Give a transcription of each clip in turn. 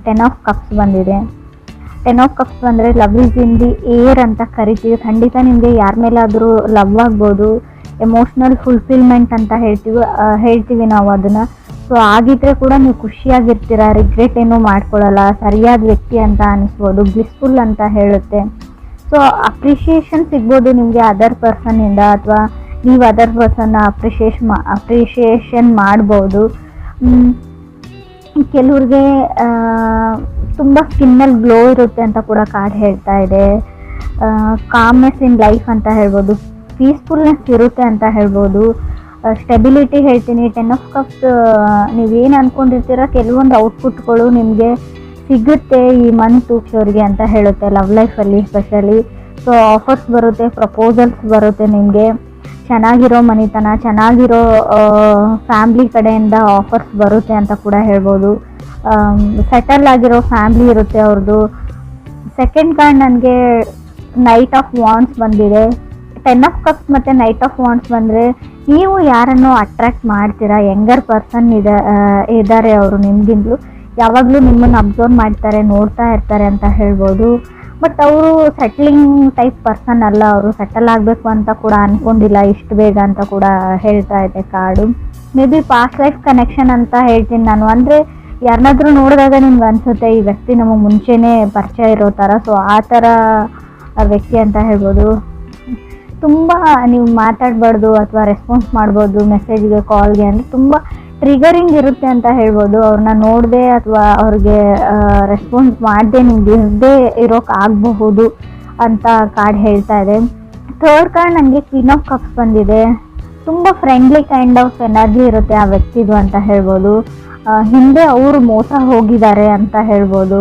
Ten of cups ಬಂದಿದೆ. Ten of cups ಬಂದರೆ love is in the air ಅಂತ ಕರಿತೀವಿ. ಖಂಡಿತ ನಿಮಗೆ ಯಾರ ಮೇಲಾದರೂ ಲವ್ ಆಗ್ಬೋದು, ಎಮೋಷ್ನಲ್ ಫುಲ್ಫಿಲ್ಮೆಂಟ್ ಅಂತ ಹೇಳ್ತೀವಿ ನಾವು ಅದನ್ನು. ಸೊ ಆಗಿದ್ದರೆ ಕೂಡ ನೀವು ಖುಷಿಯಾಗಿರ್ತೀರ, ರಿಗ್ರೆಟ್ ಏನೂ ಮಾಡ್ಕೊಳ್ಳಲ್ಲ, ಸರಿಯಾದ ವ್ಯಕ್ತಿ ಅಂತ ಅನಿಸ್ಬೋದು, ಬ್ಲಿಸ್ಫುಲ್ ಅಂತ ಹೇಳುತ್ತೆ. ಸೊ ಅಪ್ರಿಷಿಯೇಷನ್ ಸಿಗ್ಬೋದು ನಿಮಗೆ ಅದರ್ ಪರ್ಸನ್ನಿಂದ, ಅಥವಾ ನೀವು ಅದರ್ ಪರ್ಸನ್ನ ಅಪ್ರಿಷಿಯೇಷನ್ ಮಾಡ್ಬೋದು. ಕೆಲವ್ರಿಗೆ ತುಂಬ ಸ್ಕಿನ್ನಲ್ಲಿ ಗ್ಲೋ ಇರುತ್ತೆ ಅಂತ ಕೂಡ ಕಾರ್ಡ್ ಹೇಳ್ತಾ ಇದೆ. ಕಾಮ್ನೆಸ್ ಇನ್ ಲೈಫ್ ಅಂತ ಹೇಳ್ಬೋದು, ಪೀಸ್ಫುಲ್ನೆಸ್ ಇರುತ್ತೆ ಅಂತ ಹೇಳ್ಬೋದು, ಸ್ಟೆಬಿಲಿಟಿ ಹೇಳ್ತೀನಿ. ಟೆನ್ ಆಫ್ ಕಪ್ಸ್ ನೀವೇನು ಅಂದ್ಕೊಂಡಿರ್ತೀರ ಕೆಲವೊಂದು ಔಟ್ಪುಟ್ಗಳು ನಿಮಗೆ ಸಿಗುತ್ತೆ ಈ ಮಂತ್ ಅವ್ರಿಗೆ ಅಂತ ಹೇಳುತ್ತೆ, ಲವ್ ಲೈಫಲ್ಲಿ ಸ್ಪೆಷಲಿ. ಸೊ ಆಫರ್ಸ್ ಬರುತ್ತೆ, ಪ್ರಪೋಸಲ್ಸ್ ಬರುತ್ತೆ, ನಿಮಗೆ ಚೆನ್ನಾಗಿರೋ ಮನಿತನ, ಚೆನ್ನಾಗಿರೋ ಫ್ಯಾಮ್ಲಿ ಕಡೆಯಿಂದ ಆಫರ್ಸ್ ಬರುತ್ತೆ ಅಂತ ಕೂಡ ಹೇಳ್ಬೋದು. ಸೆಟಲ್ ಆಗಿರೋ ಫ್ಯಾಮ್ಲಿ ಇರುತ್ತೆ ಅವ್ರದ್ದು. ಸೆಕೆಂಡ್ ಕಾರ್ಡ್ ನನಗೆ ನೈಟ್ ಆಫ್ ವಾಂಡ್ಸ್ ಬಂದಿದೆ. ಟೆನ್ ಆಫ್ ಕಪ್ಸ್ ಮತ್ತು ನೈಟ್ ಆಫ್ ವಾಂಡ್ಸ್ ಬಂದರೆ ನೀವು ಯಾರನ್ನು ಅಟ್ರ್ಯಾಕ್ಟ್ ಮಾಡ್ತೀರಾ, ಯಂಗರ್ ಪರ್ಸನ್ ಇದ್ದಾರೆ ಅವರು ನಿಮಗಿಂತಲೂ, ಯಾವಾಗಲೂ ನಿಮ್ಮನ್ನು ಅಬ್ಸರ್ವ್ ಮಾಡ್ತಾರೆ, ನೋಡ್ತಾ ಇರ್ತಾರೆ ಅಂತ ಹೇಳ್ಬೋದು. ಬಟ್ ಅವರು ಸೆಟ್ಲಿಂಗ್ ಟೈಪ್ ಪರ್ಸನ್ ಅಲ್ಲ, ಅವರು ಸೆಟಲ್ ಆಗಬೇಕು ಅಂತ ಕೂಡ ಅಂದ್ಕೊಂಡಿಲ್ಲ ಇಷ್ಟು ಬೇಗ ಅಂತ ಕೂಡ ಹೇಳ್ತಾ ಇದೆ card. May be past life connection ಅಂತ ಹೇಳ್ತೀನಿ ನಾನು. ಅಂದರೆ ಯಾರನ್ನಾದ್ರೂ ನೋಡಿದಾಗ ನಿಮ್ಗೆ ಅನಿಸುತ್ತೆ ಈ ವ್ಯಕ್ತಿ ನಮಗೆ ಮುಂಚೆನೇ ಪರಿಚಯ ಇರೋ ಥರ. ಸೊ ಆ ಥರ ವ್ಯಕ್ತಿ ಅಂತ ಹೇಳ್ಬೋದು. ತುಂಬ ನೀವು ಮಾತಾಡಬಾರ್ದು ಅಥವಾ ರೆಸ್ಪಾನ್ಸ್ ಮಾಡ್ಬೋದು ಮೆಸೇಜ್ಗೆ, ಕಾಲ್ಗೆ, ಅಂದರೆ ತುಂಬ ಟ್ರಿಗರಿಂಗ್ ಇರುತ್ತೆ ಅಂತ ಹೇಳ್ಬೋದು. ಅವ್ರನ್ನ ನೋಡದೆ ಅಥವಾ ಅವ್ರಿಗೆ ರೆಸ್ಪಾನ್ಸ್ ಮಾಡದೆ ನಿಮ್ಗೆ ಇರದೇ ಇರೋಕ್ಕಾಗಬಹುದು ಅಂತ ಕಾರ್ಡ್ ಹೇಳ್ತಾ ಇದೆ. ಥರ್ಡ್ ಕಾರ್ಡ್ ನನಗೆ ಕ್ವೀನ್ ಆಫ್ ಕಪ್ಸ್ ಬಂದಿದೆ. ತುಂಬ ಫ್ರೆಂಡ್ಲಿ ಕೈಂಡ್ ಆಫ್ ಎನರ್ಜಿ ಇರುತ್ತೆ ಆ ವ್ಯಕ್ತಿದು ಅಂತ ಹೇಳ್ಬೋದು. ಹಿಂದೆ ಅವರು ಮೋಸ ಹೋಗಿದ್ದಾರೆ ಅಂತ ಹೇಳ್ಬೋದು,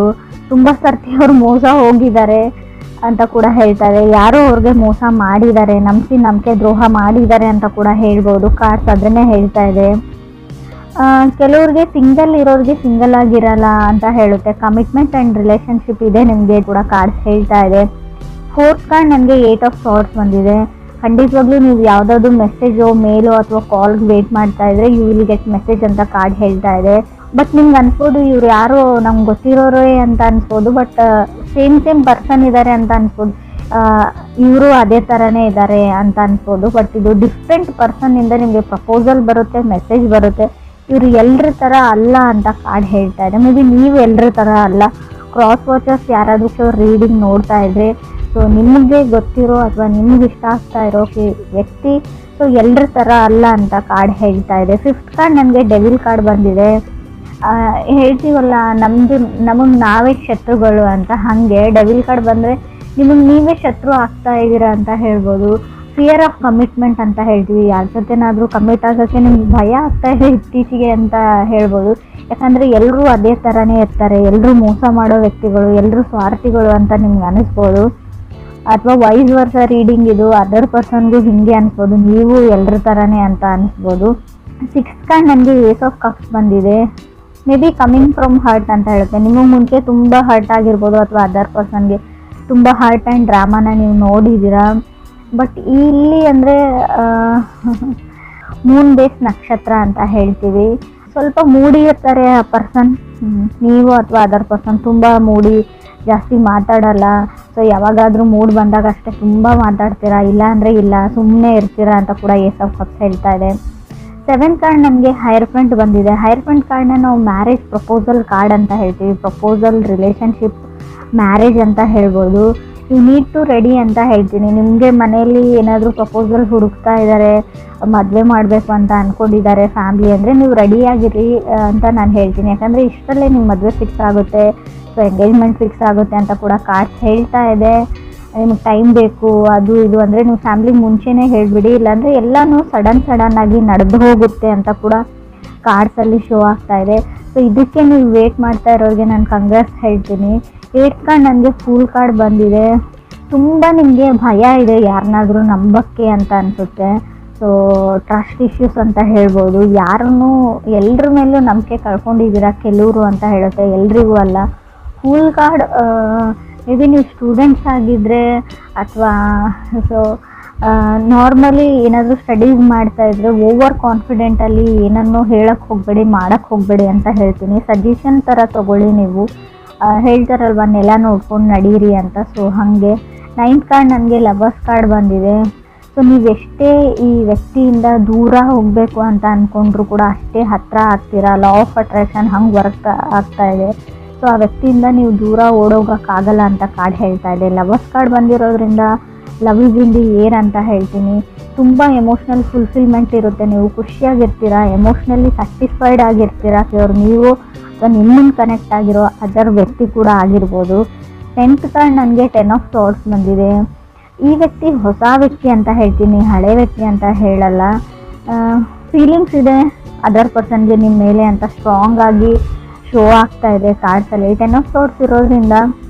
ತುಂಬ ಸರ್ತಿ ಅವರು ಮೋಸ ಹೋಗಿದ್ದಾರೆ ಅಂತ ಕೂಡ ಹೇಳ್ತಾರೆ. ಯಾರೋ ಅವ್ರಿಗೆ ಮೋಸ ಮಾಡಿದ್ದಾರೆ, ನಂಬಿಕೆ ದ್ರೋಹ ಮಾಡಿದ್ದಾರೆ ಅಂತ ಕೂಡ ಹೇಳ್ಬೋದು. ಕಾರ್ಡ್ಸ್ ಅದನ್ನೇ ಹೇಳ್ತಾ ಇದೆ. ಕೆಲವ್ರಿಗೆ ಸಿಂಗಲ್ ಇರೋರಿಗೆ ಸಿಂಗಲ್ ಆಗಿರಲ್ಲ ಅಂತ ಹೇಳುತ್ತೆ. ಕಮಿಟ್ಮೆಂಟ್ ಆ್ಯಂಡ್ ರಿಲೇಷನ್ಶಿಪ್ ಇದೆ ನಿಮಗೆ ಕೂಡ ಕಾರ್ಡ್ಸ್ ಹೇಳ್ತಾ ಇದೆ. ಫೋರ್ತ್ ಕಾರ್ಡ್ ನನಗೆ ಏಟ್ ಆಫ್ ಸಾರ್ಟ್ಸ್ ಬಂದಿದೆ. ಖಂಡಿತವಾಗ್ಲೂ ನೀವು ಯಾವುದಾದ್ರು ಮೆಸೇಜೋ ಮೇಲೋ ಅಥವಾ ಕಾಲ್ಗೆ ವೇಟ್ ಮಾಡ್ತಾ ಇದ್ರೆ ಯು ವಿಲ್ ಗೆಟ್ ಮೆಸೇಜ್ ಅಂತ ಕಾರ್ಡ್ ಹೇಳ್ತಾ ಇದೆ. ಬಟ್ ನಿಮ್ಗೆ ಅನ್ಸ್ಬೋದು ಇವ್ರು ಯಾರೋ ನಮ್ಗೆ ಗೊತ್ತಿರೋರೇ ಅಂತ ಅನ್ಸ್ಬೋದು, ಬಟ್ ಸೇಮ್ ಪರ್ಸನ್ ಇದ್ದಾರೆ ಅಂತ ಅನ್ಸ್ಬೋದು, ಇವರು ಅದೇ ಥರನೇ ಇದ್ದಾರೆ ಅಂತ ಅನ್ಸ್ಬೋದು. ಬಟ್ ಇದು ಡಿಫ್ರೆಂಟ್ ಪರ್ಸನ್ನಿಂದ ನಿಮಗೆ ಪ್ರಪೋಸಲ್ ಬರುತ್ತೆ, ಮೆಸೇಜ್ ಬರುತ್ತೆ. ಇವರು ಎಲ್ಲರ ಥರ ಅಲ್ಲ ಅಂತ ಕಾರ್ಡ್ ಹೇಳ್ತಾ ಇದೆ. ಮೇ ಬಿ ನೀವು ಎಲ್ಲರ ಥರ ಅಲ್ಲ. ಕ್ರಾಸ್ ವಾಚರ್ಸ್ ಯಾರಾದರೂ ರೀಡಿಂಗ್ ನೋಡ್ತಾ ಇದ್ರೆ ಸೊ ನಿಮಗೆ ಗೊತ್ತಿರೋ ಅಥವಾ ನಿಮ್ಗೆ ಇಷ್ಟ ಆಗ್ತಾ ಇರೋ ವ್ಯಕ್ತಿ ಸೊ ಎಲ್ಲರ ಥರ ಅಲ್ಲ ಅಂತ ಕಾರ್ಡ್ ಹೇಳ್ತಾ ಇದೆ. ಫಿಫ್ತ್ ಕಾರ್ಡ್ ನನಗೆ ಡೆವಿಲ್ ಕಾರ್ಡ್ ಬಂದಿದೆ. ಹೇಳ್ತೀವಲ್ಲ ನಮಗೆ ನಾವೇ ಶತ್ರುಗಳು ಅಂತ, ಹಾಗೆ ಡೆವಿಲ್ ಕಾರ್ಡ್ ಬಂದರೆ ನಿಮಗೆ ನೀವೇ ಶತ್ರು ಆಗ್ತಾ ಇದ್ದೀರಾ ಅಂತ ಹೇಳ್ಬೋದು. ಫಿಯರ್ ಆಫ್ ಕಮಿಟ್ಮೆಂಟ್ ಅಂತ ಹೇಳ್ತೀವಿ. ಯಾರ ಜೊತೆನಾದರೂ ಕಮಿಟ್ ಆಗೋಕ್ಕೆ ನಿಮ್ಗೆ ಭಯ ಆಗ್ತಾ ಇದೆ ಇತ್ತೀಚೆಗೆ ಅಂತ ಹೇಳ್ಬೋದು. ಯಾಕಂದರೆ ಎಲ್ಲರೂ ಅದೇ ಥರನೇ ಇರ್ತಾರೆ, ಎಲ್ಲರೂ ಮೋಸ ಮಾಡೋ ವ್ಯಕ್ತಿಗಳು, ಎಲ್ಲರೂ ಸ್ವಾರ್ಥಿಗಳು ಅಂತ ನಿಮ್ಗೆ ಅನ್ನಿಸ್ಬೋದು. ಅಥವಾ ವೈಸ್ ವರ್ಸ ರೀಡಿಂಗ್ ಇದು ಅದರ್ ಪರ್ಸನ್ಗೂ ಹಿಂಗೆ ಅನಿಸ್ಬೋದು, ನೀವು ಎಲ್ಲರ ಥರನೇ ಅಂತ ಅನಿಸ್ಬೋದು. ಸಿಕ್ಸ್ ಕಾರ್ಡ್ ನನಗೆ ಏಸ್ ಆಫ್ ಕಪ್ಸ್ ಬಂದಿದೆ. May be coming from hurt ಅಂತ ಹೇಳುತ್ತೆ. ನಿಮಗೆ ಮುಂಚೆ ತುಂಬ ಹರ್ಟ್ ಆಗಿರ್ಬೋದು ಅಥವಾ ಅದರ್ ಪರ್ಸನ್ಗೆ ತುಂಬ ಹರ್ಟ್ ಆ್ಯಂಡ್ ಡ್ರಾಮಾನ ನೀವು ನೋಡಿದ್ದೀರಾ. ಬಟ್ ಇಲ್ಲಿ ಅಂದರೆ ಮೂನ್ ಬೇಸ್ ನಕ್ಷತ್ರ ಅಂತ ಹೇಳ್ತೀವಿ. ಸ್ವಲ್ಪ ಮೂಡಿ ಇರ್ತಾರೆ ಆ ಪರ್ಸನ್, ನೀವು ಅಥವಾ ಅದರ್ ಪರ್ಸನ್ ತುಂಬ ಮೂಡಿ, ಜಾಸ್ತಿ ಮಾತಾಡಲ್ಲ. ಸೊ ಯಾವಾಗಾದರೂ ಮೂಡ್ ಬಂದಾಗ ಅಷ್ಟೇ ತುಂಬ ಮಾತಾಡ್ತೀರಾ, ಇಲ್ಲ ಅಂದರೆ ಇಲ್ಲ, ಸುಮ್ಮನೆ ಇರ್ತೀರಾ ಅಂತ ಕೂಡ ಏಸ್ ಆಫ್ ಕಪ್ಸ್ ಹೇಳ್ತಾ ಇದೆ. ಸೆವೆಂತ್ ಕಾರ್ಡ್ ನನಗೆ ಹೈರ್ಫೆಂಟ್ ಬಂದಿದೆ. ಹೈರ್ಫೆಂಟ್ ಕಾರ್ಡ್ನ ನಾವು ಮ್ಯಾರೇಜ್ ಪ್ರಪೋಸಲ್ ಕಾರ್ಡ್ ಅಂತ ಹೇಳ್ತೀವಿ. ಪ್ರಪೋಸಲ್, ರಿಲೇಷನ್ಶಿಪ್, ಮ್ಯಾರೇಜ್ ಅಂತ ಹೇಳ್ಬೋದು. ಯು ನೀಡ್ ಟು ರೆಡಿ ಅಂತ ಹೇಳ್ತೀನಿ. ನಿಮಗೆ ಮನೆಯಲ್ಲಿ ಏನಾದರೂ ಪ್ರಪೋಸಲ್ ಹುಡುಕ್ತಾ ಇದ್ದಾರೆ, ಮದುವೆ ಮಾಡಬೇಕು ಅಂತ ಅಂದ್ಕೊಂಡಿದ್ದಾರೆ ಫ್ಯಾಮ್ಲಿ ಅಂದರೆ ನೀವು ರೆಡಿಯಾಗಿರಿ ಅಂತ ನಾನು ಹೇಳ್ತೀನಿ. ಯಾಕಂದರೆ ಇಷ್ಟರಲ್ಲೇ ನಿಮ್ಮ ಮದುವೆ ಫಿಕ್ಸ್ ಆಗುತ್ತೆ, ಸೊ ಎಂಗೇಜ್ಮೆಂಟ್ ಫಿಕ್ಸ್ ಆಗುತ್ತೆ ಅಂತ ಕೂಡ ಕಾರ್ಡ್ಸ್ ಹೇಳ್ತಾ ಇದೆ. ನಿಮಗೆ ಟೈಮ್ ಬೇಕು ಅದು ಇದು ಅಂದರೆ ನೀವು ಫ್ಯಾಮ್ಲಿಗೆ ಮುಂಚೆನೇ ಹೇಳಿಬಿಡಿ, ಇಲ್ಲಾಂದರೆ ಎಲ್ಲನೂ ಸಡನ್ ಆಗಿ ನಡೆದು ಹೋಗುತ್ತೆ ಅಂತ ಕೂಡ ಕಾರ್ಡ್ಸಲ್ಲಿ ಶೋ ಆಗ್ತಾ ಇದೆ. ಸೊ ಇದಕ್ಕೆ ನೀವು ವೇಟ್ ಮಾಡ್ತಾ ಇರೋರಿಗೆ ನಾನು ಕಂಗ್ರಾಟ್ಸ್ ಹೇಳ್ತೀನಿ. ಏಟ್ ಕಾರ್ಡ್ ನನಗೆ ಫೂಲ್ ಕಾರ್ಡ್ ಬಂದಿದೆ. ತುಂಬ ನಿಮಗೆ ಭಯ ಇದೆ ಯಾರನ್ನಾದರೂ ನಂಬಕ್ಕೆ ಅಂತ ಅನಿಸುತ್ತೆ. ಸೊ ಟ್ರಸ್ಟ್ ಇಶ್ಯೂಸ್ ಅಂತ ಹೇಳ್ಬೋದು. ಯಾರನ್ನೂ ಎಲ್ಲರ ಮೇಲೂ ನಂಬಿಕೆ ಕಳ್ಕೊಂಡಿದ್ದೀರಾ ಕೆಲವರು ಅಂತ ಹೇಳುತ್ತೆ, ಎಲ್ರಿಗೂ ಅಲ್ಲ. ಫೂಲ್ ಕಾರ್ಡ್ ಮೇ ಬಿ ನೀವು ಸ್ಟೂಡೆಂಟ್ಸ್ ಆಗಿದ್ದರೆ ಅಥವಾ ಸೊ ನಾರ್ಮಲಿ ಏನಾದರೂ ಸ್ಟಡೀಸ್ ಮಾಡ್ತಾ ಇದ್ರೆ ಓವರ್ ಕಾನ್ಫಿಡೆಂಟಲ್ಲಿ ಏನನ್ನೂ ಹೇಳಕ್ಕೆ ಹೋಗಬೇಡಿ, ಮಾಡೋಕ್ಕೆ ಹೋಗಬೇಡಿ ಅಂತ ಹೇಳ್ತೀನಿ. ಸಜೆಷನ್ ಥರ ತೊಗೊಳ್ಳಿ ನೀವು. ಹೇಳ್ತಾರಲ್ವ ನೆಲ ನೋಡ್ಕೊಂಡು ನಡೀರಿ ಅಂತ. ಸೊ ಹಾಗೆ 9th ಕಾರ್ಡ್ ನನಗೆ ಲವರ್ಸ್ ಕಾರ್ಡ್ ಬಂದಿದೆ. ಸೊ ನೀವೆಷ್ಟೇ ಈ ವ್ಯಕ್ತಿಯಿಂದ ದೂರ ಹೋಗಬೇಕು ಅಂತ ಅಂದ್ಕೊಂಡ್ರು ಕೂಡ ಅಷ್ಟೇ ಹತ್ತಿರ ಆಗ್ತೀರಾ. ಲಾ ಆಫ್ ಅಟ್ರಾಕ್ಷನ್ ಹಂಗೆ ವರ್ಕ್ ಆಗ್ತಾ ಇದೆ. ಸೊ ಆ ವ್ಯಕ್ತಿಯಿಂದ ನೀವು ದೂರ ಓಡೋಗೋಕ್ಕಾಗಲ್ಲ ಅಂತ ಕಾರ್ಡ್ ಹೇಳ್ತಾ ಇದೆ. ಲವರ್ಸ್ ಕಾರ್ಡ್ ಬಂದಿರೋದ್ರಿಂದ love is in the air ಅಂತ ಹೇಳ್ತೀನಿ. ತುಂಬ ಎಮೋಷ್ನಲ್ ಫುಲ್ಫಿಲ್ಮೆಂಟ್ ಇರುತ್ತೆ, ನೀವು ಖುಷಿಯಾಗಿರ್ತೀರಾ, ಎಮೋಷ್ನಲಿ ಸ್ಯಾಟಿಸ್ಫೈಡ್ ಆಗಿರ್ತೀರಾ. ಅವ್ರು ನೀವು ಅಥವಾ ನಿಮ್ಮನ್ನು ಕನೆಕ್ಟ್ ಆಗಿರೋ ಅದರ್ ವ್ಯಕ್ತಿ ಕೂಡ ಆಗಿರ್ಬೋದು. 10th ಕಾರ್ಡ್ ನನಗೆ 10 ಆಫ್ ಸಾರ್ಡ್ಸ್ ಬಂದಿದೆ. ಈ ವ್ಯಕ್ತಿ ಹೊಸ ವ್ಯಕ್ತಿ ಅಂತ ಹೇಳ್ತೀನಿ, ಹಳೆ ವ್ಯಕ್ತಿ ಅಂತ ಹೇಳಲ್ಲ. ಫೀಲಿಂಗ್ಸ್ ಇದೆ ಅದರ್ ಪರ್ಸನ್ಗೆ ನಿಮ್ಮ ಮೇಲೆ ಅಂತ ಸ್ಟ್ರಾಂಗ್ ಆಗಿ ಶೋ ಆಗ್ತಾ ಇದೆ ಕಾರ್ಡ್ಸಲ್ಲಿ. 10 ಆಫ್ ಸಾರ್ಡ್ಸ್ ಇರೋದ್ರಿಂದ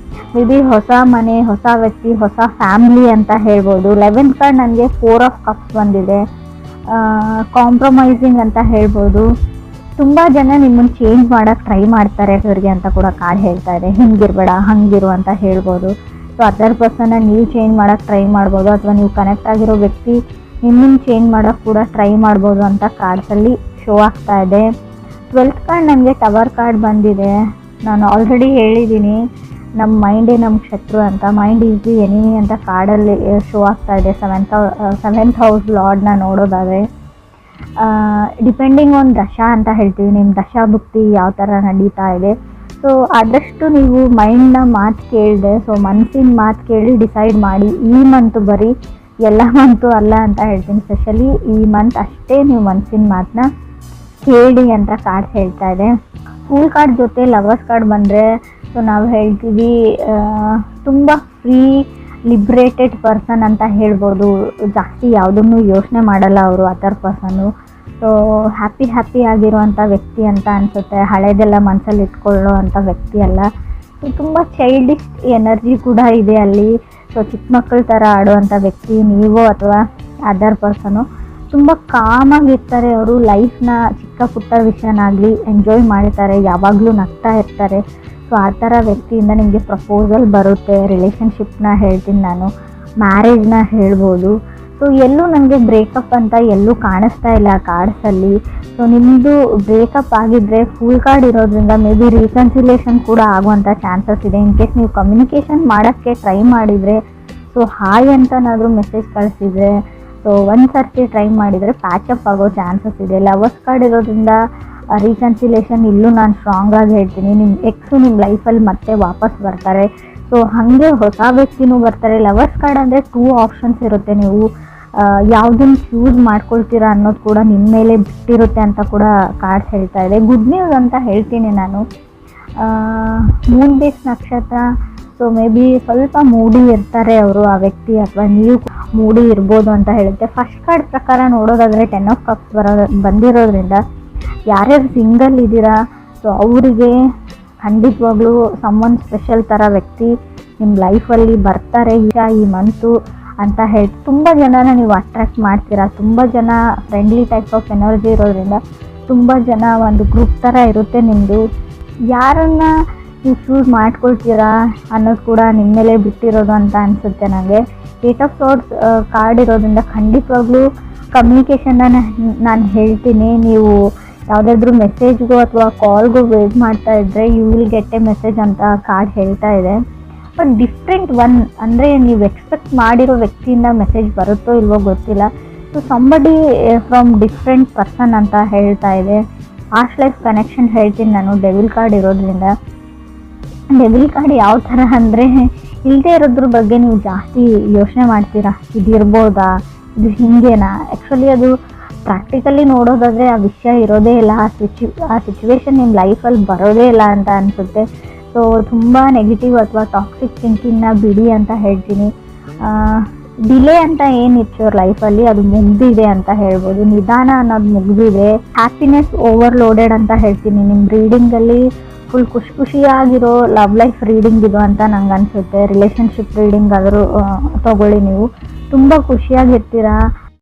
ಮೇ ಬಿ ಹೊಸ ಮನೆ, ಹೊಸ ವ್ಯಕ್ತಿ, ಹೊಸ ಫ್ಯಾಮಿಲಿ ಅಂತ ಹೇಳ್ಬೋದು. 11th ಕಾರ್ಡ್ ನನಗೆ 4 ಆಫ್ ಕಪ್ಸ್ ಬಂದಿದೆ. ಕಾಂಪ್ರಮೈಸಿಂಗ್ ಅಂತ ಹೇಳ್ಬೋದು. ತುಂಬ ಜನ ನಿಮ್ಮನ್ನು ಚೇಂಜ್ ಮಾಡೋಕ್ಕೆ ಟ್ರೈ ಮಾಡ್ತಾರೆ ಇವ್ರಿಗೆ ಅಂತ ಕೂಡ ಕಾರ್ಡ್ ಹೇಳ್ತಾ ಇದೆ. ಹಿಂಗಿರಬೇಡ ಹಂಗಿರು ಅಂತ ಹೇಳ್ಬೋದು. ಸೊ ಅದರ್ ಪರ್ಸನ್ನ ನೀವು ಚೇಂಜ್ ಮಾಡೋಕ್ಕೆ ಟ್ರೈ ಮಾಡ್ಬೋದು, ಅಥವಾ ನೀವು ಕನೆಕ್ಟ್ ಆಗಿರೋ ವ್ಯಕ್ತಿ ನಿಮ್ಮನ್ನು ಚೇಂಜ್ ಮಾಡೋಕ್ಕೆ ಕೂಡ ಟ್ರೈ ಮಾಡ್ಬೋದು ಅಂತ ಕಾರ್ಡ್ಸಲ್ಲಿ ಶೋ ಆಗ್ತಾ ಇದೆ. 12th ಕಾರ್ಡ್ ನನಗೆ ಟವರ್ ಕಾರ್ಡ್ ಬಂದಿದೆ. ನಾನು ಆಲ್ರೆಡಿ ಹೇಳಿದ್ದೀನಿ, ನಮ್ಮ ಮೈಂಡೇ ನಮ್ಮ ಶತ್ರು ಅಂತ. ಮೈಂಡ್ ಈಸ್ ದಿ ಎನಿಮಿ ಅಂತ ಕಾರ್ಡಲ್ಲಿ ಶೋ ಆಗ್ತಾ ಇದೆ. 7th ಹೌಸ್ ಲಾರ್ಡ್ನ ನೋಡೋದಾದರೆ ಡಿಪೆಂಡಿಂಗ್ ಆನ್ ದಶಾ ಅಂತ ಹೇಳ್ತೀವಿ. ನಿಮ್ಮ ದಶಾಭುಕ್ತಿ ಯಾವ ಥರ ನಡೀತಾ ಇದೆ. ಸೊ ಆದಷ್ಟು ನೀವು ಮೈಂಡ್ನ ಮಾತು ಕೇಳಿದೆ, ಸೊ ಮನಸ್ಸಿನ ಮಾತು ಕೇಳಿ ಡಿಸೈಡ್ ಮಾಡಿ. ಈ ಮಂತು ಬರೀ ಎಲ್ಲ ಮಂತು ಅಲ್ಲ ಅಂತ ಹೇಳ್ತೀನಿ. ಸ್ಪೆಷಲಿ ಈ ಮಂತ್ ಅಷ್ಟೇ ನೀವು ಮನಸ್ಸಿನ ಮಾತನ್ನ ಕೇಳಿ ಅಂತ ಕಾರ್ಡ್ ಹೇಳ್ತಾ ಇದೆ. ಫೂಲ್ ಕಾರ್ಡ್ ಜೊತೆ ಲವರ್ಸ್ ಕಾರ್ಡ್ ಬಂದರೆ ಸೊ ನಾವು ಹೇಳ್ತೀವಿ ತುಂಬ ಫ್ರೀ ಲಿಬ್ರೇಟೆಡ್ ಪರ್ಸನ್ ಅಂತ ಹೇಳ್ಬೋದು. ಜಾಸ್ತಿ ಯಾವುದನ್ನು ಯೋಚನೆ ಮಾಡಲ್ಲ ಅವರು ಅದರ್ ಪರ್ಸನ್ನು. ಸೊ ಹ್ಯಾಪಿ ಆಗಿರುವಂಥ ವ್ಯಕ್ತಿ ಅಂತ ಅನಿಸುತ್ತೆ. ಹಳೆದೆಲ್ಲ ಮನಸ್ಸಲ್ಲಿ ಇಟ್ಕೊಳ್ಳೋ ಅಂಥ ವ್ಯಕ್ತಿ ಅಲ್ಲ. ಸೊ ತುಂಬ ಚೈಲ್ಡಿಶ್ ಎನರ್ಜಿ ಕೂಡ ಇದೆ ಅಲ್ಲಿ. ಸೊ ಚಿಕ್ಕ ಮಕ್ಕಳ ಥರ ಆಡುವಂಥ ವ್ಯಕ್ತಿ ನೀವು ಅಥವಾ ಅದರ್ ಪರ್ಸನು. ತುಂಬ ಕಾಮಾಗಿರ್ತಾರೆ ಅವರು. ಲೈಫ್ನ ಚಿಕ್ಕ ಪುಟ್ಟ ವಿಷಯನಾಗಲಿ ಎಂಜಾಯ್ ಮಾಡ್ತಾರೆ, ಯಾವಾಗಲೂ ನಗ್ತಾ ಇರ್ತಾರೆ. ಸೊ ಆ ಥರ ವ್ಯಕ್ತಿಯಿಂದ ನಿಮಗೆ ಪ್ರಪೋಸಲ್ ಬರುತ್ತೆ. ರಿಲೇಷನ್ಶಿಪ್ನ ಹೇಳ್ತೀನಿ ನಾನು, ಮ್ಯಾರೇಜ್ನ ಹೇಳ್ಬೋದು. ಸೊ ಎಲ್ಲೂ ನನಗೆ ಬ್ರೇಕಪ್ ಅಂತ ಎಲ್ಲೂ ಕಾಣಿಸ್ತಾ ಇಲ್ಲ ಕಾರ್ಡ್ಸಲ್ಲಿ. ಸೊ ನಿಮ್ಮದು ಬ್ರೇಕಪ್ ಆಗಿದ್ದರೆ ಫುಲ್ ಕಾರ್ಡ್ ಇರೋದ್ರಿಂದ ಮೇ ಬಿ ರೀಕನ್ಸಿಲೇಷನ್ ಕೂಡ ಆಗುವಂಥ ಚಾನ್ಸಸ್ ಇದೆ. ಇನ್ ಕೇಸ್ ನೀವು ಕಮ್ಯುನಿಕೇಷನ್ ಮಾಡೋಕ್ಕೆ ಟ್ರೈ ಮಾಡಿದರೆ, ಸೊ ಹಾಯ್ ಅಂತನಾದರೂ ಮೆಸೇಜ್ ಕಳಿಸಿದರೆ, ಸೊ ಒಂದು ಸರ್ತಿ ಟ್ರೈ ಮಾಡಿದರೆ ಪ್ಯಾಚಪ್ ಆಗೋ ಚಾನ್ಸಸ್ ಇದೆ. ಲವರ್ಸ್ ಕಾರ್ಡ್ ಇರೋದ್ರಿಂದ ರೀಕನ್ಸಿಲೇಷನ್ ಇಲ್ಲೂ ನಾನು ಸ್ಟ್ರಾಂಗಾಗಿ ಹೇಳ್ತೀನಿ. ನಿಮ್ಮ ಎಕ್ಸು ನಿಮ್ಮ ಲೈಫಲ್ಲಿ ಮತ್ತೆ ವಾಪಸ್ ಬರ್ತಾರೆ. ಸೊ ಹಾಗೆ ಹೊಸ ವ್ಯಕ್ತಿನೂ ಬರ್ತಾರೆ. ಲವರ್ಸ್ ಕಾರ್ಡ್ ಅಂದರೆ 2 ಆಪ್ಷನ್ಸ್ ಇರುತ್ತೆ. ನೀವು ಯಾವುದನ್ನು ಚೂಸ್ ಮಾಡ್ಕೊಳ್ತೀರಾ ಅನ್ನೋದು ಕೂಡ ನಿಮ್ಮ ಮೇಲೆ ಬಿಟ್ಟಿರುತ್ತೆ ಅಂತ ಕೂಡ ಕಾರ್ಡ್ಸ್ ಹೇಳ್ತಾ ಇದೆ. ಗುಡ್ ನ್ಯೂಸ್ ಅಂತ ಹೇಳ್ತೀನಿ ನಾನು. ಮೂನ್ ಬೇಸ್ ನಕ್ಷತ್ರ. ಸೊ ಮೇ ಬಿ ಸ್ವಲ್ಪ ಮೂಡಿ ಇರ್ತಾರೆ ಅವರು, ಆ ವ್ಯಕ್ತಿ ಅಥವಾ ನೀವು ಮೂಡಿ ಇರ್ಬೋದು ಅಂತ ಹೇಳುತ್ತೆ. ಫಸ್ಟ್ ಕಾರ್ಡ್ ಪ್ರಕಾರ ನೋಡೋದಾದರೆ 10 ಆಫ್ ಕಪ್ಸ್ ಬಂದಿರೋದ್ರಿಂದ ಯಾರ್ಯಾರು ಸಿಂಗಲ್ ಇದ್ದೀರಾ, ಸೊ ಅವರಿಗೆ ಖಂಡಿತವಾಗ್ಲೂ ಸಮ್ಮನ್ ಸ್ಪೆಷಲ್ ಥರ ವ್ಯಕ್ತಿ ನಿಮ್ಮ ಲೈಫಲ್ಲಿ ಬರ್ತಾರೆ ಈ ಮಂತು ಅಂತ ಹೇಳಿ. ತುಂಬ ಜನನ ನೀವು ಅಟ್ರ್ಯಾಕ್ಟ್ ಮಾಡ್ತೀರಾ. ತುಂಬ ಜನ ಫ್ರೆಂಡ್ಲಿ ಟೈಪ್ ಆಫ್ ಎನರ್ಜಿ ಇರೋದ್ರಿಂದ ತುಂಬ ಜನ ಒಂದು ಗ್ರೂಪ್ ಥರ ಇರುತ್ತೆ ನಿಮ್ಮದು. ಯಾರನ್ನು ನೀವು ಚೂಸ್ ಮಾಡ್ಕೊಳ್ತೀರಾ ಅನ್ನೋದು ಕೂಡ ನಿಮ್ಮ ಮೇಲೆ ಬಿಟ್ಟಿರೋದು ಅಂತ ಅನಿಸುತ್ತೆ ನನಗೆ. 8 ಆಫ್ ಸಾರ್ಡ್ಸ್ ಕಾರ್ಡ್ ಇರೋದ್ರಿಂದ ಖಂಡಿತವಾಗ್ಲೂ ಕಮ್ಯುನಿಕೇಷನ್ನ ನಾನು ಹೇಳ್ತೀನಿ. ನೀವು ಯಾವುದಾದ್ರೂ ಮೆಸೇಜ್ಗೂ ಅಥವಾ ಕಾಲ್ಗೂ ವೇಟ್ ಮಾಡ್ತಾ ಇದ್ದರೆ you will get a message ಅಂತ ಕಾರ್ಡ್ ಹೇಳ್ತಾ ಇದೆ. ಬಟ್ ಡಿಫ್ರೆಂಟ್ ಒನ್ ಅಂದರೆ ನೀವು ಎಕ್ಸ್ಪೆಕ್ಟ್ ಮಾಡಿರೋ ವ್ಯಕ್ತಿಯಿಂದ ಮೆಸೇಜ್ ಬರುತ್ತೋ ಇಲ್ವೋ ಗೊತ್ತಿಲ್ಲ. So somebody from different person ಅಂತ ಹೇಳ್ತಾ ಇದೆ. ಪಾಸ್ಟ್ ಲೈಫ್ ಕನೆಕ್ಷನ್ ಹೇಳ್ತೀನಿ ನಾನು ಡೆವಿಲ್ ಕಾರ್ಡ್ ಇರೋದ್ರಿಂದ. ಡೆವಿಲ್ ಕಾರ್ಡ್ ಯಾವ ಥರ ಅಂದರೆ ಇಲ್ಲದೆ ಇರೋದ್ರ ಬಗ್ಗೆ ನೀವು ಜಾಸ್ತಿ ಯೋಚನೆ ಮಾಡ್ತೀರಾ. ಇದು ಇರ್ಬೋದಾ, ಇದು ಹಿಂಗೇನಾ. ಆ್ಯಕ್ಚುಲಿ ಅದು ಪ್ರಾಕ್ಟಿಕಲಿ ನೋಡೋದಾದರೆ ಆ ವಿಷಯ ಇರೋದೇ ಇಲ್ಲ, ಆ ಸಿಚುವೇಶನ್ ನಿಮ್ಮ ಲೈಫಲ್ಲಿ ಬರೋದೇ ಇಲ್ಲ ಅಂತ ಅನಿಸುತ್ತೆ. ಸೊ ತುಂಬ ನೆಗೆಟಿವ್ ಅಥವಾ ಟಾಕ್ಸಿಕ್ ಥಿಂಕಿಂಗ್ನ ಬಿಡಿ ಅಂತ ಹೇಳ್ತೀನಿ. ಡಿಲೇ ಅಂತ ಏನಿತ್ತು ಅವ್ರ ಲೈಫಲ್ಲಿ ಅದು ಮುಗ್ದಿದೆ ಅಂತ ಹೇಳ್ಬೋದು. ನಿಧಾನ ಅನ್ನೋದು ಮುಗ್ದಿದೆ. ಹ್ಯಾಪಿನೆಸ್ ಓವರ್ಲೋಡೆಡ್ ಅಂತ ಹೇಳ್ತೀನಿ. ನಿಮ್ಮ ರೀಡಿಂಗಲ್ಲಿ ಫುಲ್ ಖುಷಿಯಾಗಿರೋ ಲವ್ ಲೈಫ್ ರೀಡಿಂಗ್ ಇದು ಅಂತ ನಂಗೆ ಅನಿಸುತ್ತೆ. ರಿಲೇಷನ್ಶಿಪ್ ರೀಡಿಂಗ್ ಆದರೂ ತೊಗೊಳ್ಳಿ ನೀವು. ತುಂಬ ಖುಷಿಯಾಗಿರ್ತೀರಾ.